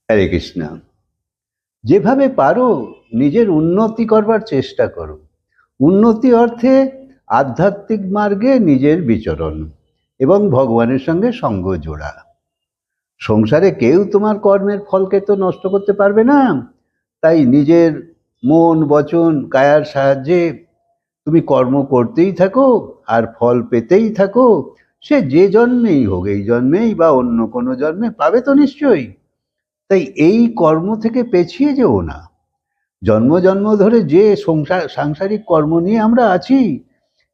হরে কৃষ্ণ। যেভাবে পারো নিজের উন্নতি করবার চেষ্টা করো। উন্নতি অর্থে আধ্যাত্মিক মার্গে নিজের বিচরণ এবং ভগবানের সঙ্গে সঙ্গ জোড়া। সংসারে কেউ তোমার কর্মের ফলকে তো নষ্ট করতে পারবে না, তাই নিজের মন বচন কায়ার সাহায্যে তুমি কর্ম করতেই থাকো আর ফল পেতেই থাকো। সে যে জন্মেই হোক, এই জন্মেই বা অন্য কোনো জন্মে পাবে তো নিশ্চয়ই। তাই এই কর্ম থেকে পেছিয়ে যেও না। জন্ম জন্ম ধরে যে সাংসারিক কর্ম নিয়ে আমরা আছি,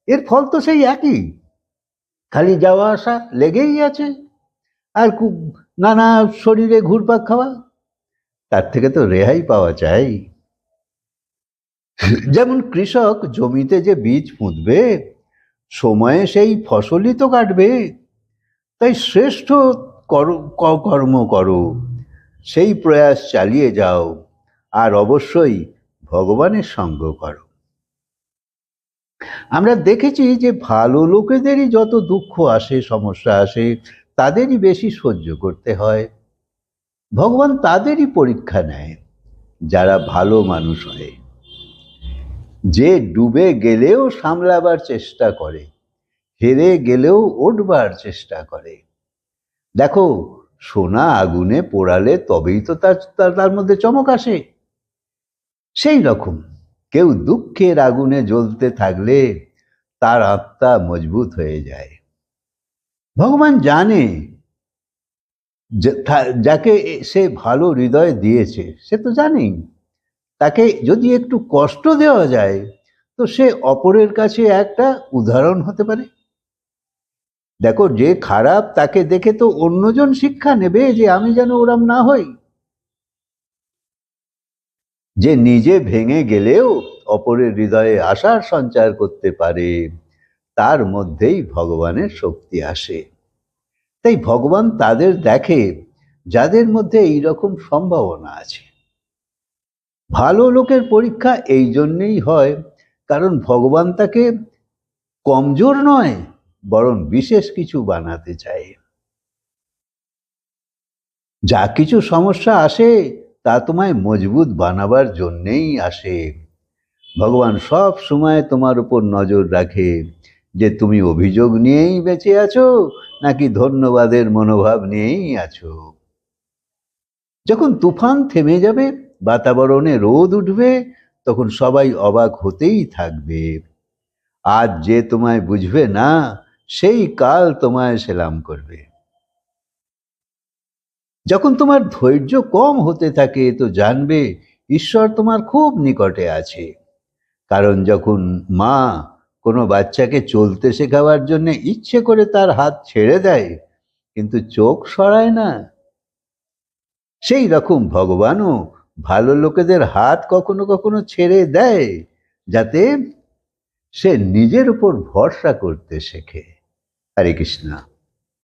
এর ফল তো সেই একই, খালি যাওয়া আসা লেগেই আছে। আর নানা শরীরে ঘুরপাক খাওয়া, তার থেকে তো রেহাই পাওয়া চাই। যেমন কৃষক জমিতে যে বীজ পুঁতবে, সময়ে সেই ফসলই তো কাটবে। তাই শ্রেষ্ঠ কর্ম করো, সেই প্রয়াস চালিয়ে যাও, আর অবশ্যই ভগবানের সঙ্গ করো। আমরা দেখেছি যে ভালো লোকেদেরই যত দুঃখ আসে, সমস্যা আসে, তাদেরই বেশি সহ্য করতে হয়। ভগবান তাদেরই পরীক্ষা নেয় যারা ভালো মানুষ হয়, যে ডুবে গেলেও সামলাবার চেষ্টা করে, হেরে গেলেও উঠবার চেষ্টা করে। দেখো, সোনা আগুনে পোড়ালে তবেই তো তার মধ্যে চমক আসে। সেই রকম কেউ দুঃখের আগুনে জ্বলতে থাকলে তার আত্মা মজবুত হয়ে যায়। ভগবান জানে যাকে সে ভালো হৃদয় দিয়েছে, সে তো জানেই তাকে যদি একটু কষ্ট দেওয়া যায় তো সে অপরের কাছে একটা উদাহরণ হতে পারে। দেখো, যে খারাপ তাকে দেখে তো অন্যজন শিক্ষা নেবে যে আমি যেন ওরম না হই। যে নিজে ভেঙে গেলেও অপরের হৃদয়ে আশার সঞ্চার করতে পারে, তার মধ্যেই ভগবানের শক্তি আসে। তাই ভগবান তাদের দেখে যাদের মধ্যে এইরকম সম্ভাবনা আছে। ভালো লোকের পরীক্ষা এই জন্যেই হয়, কারণ ভগবান তাকে কমজোর নয়, বরং বিশেষ কিছু বানাতে চায়। যা কিছু সমস্যা আসে তা তোমায় মজবুত বানাবার জন্যেই আসে। ভগবান সব সময় তোমার উপর নজর রাখে যে তুমি অভিযোগ নিয়েই বেঁচে আছো নাকি ধন্যবাদের মনোভাব নিয়েই আছো। যখন তুফান থেমে যাবে, বাতাবরণে রোদ উঠবে, তখন সবাই অবাক হতেই থাকবে। আজ যে তোমায় বুঝবে না, সেই কাল তোমায় সেলাম করবে। যখন তোমার ধৈর্য কম হতে থাকে, তো জানবে ঈশ্বর তোমার খুব নিকটে আছে। কারণ যখন মা কোনো বাচ্চাকে চলতে শেখাবার জন্য ইচ্ছে করে তার হাত ছেড়ে দেয় কিন্তু চোখ সরায় না, সেই রকম ভগবানও ভালো লোকেদের হাত কখনো কখনো ছেড়ে দেয়, যাতে সে নিজের উপর ভরসা করতে শেখে। হরে কৃষ্ণ।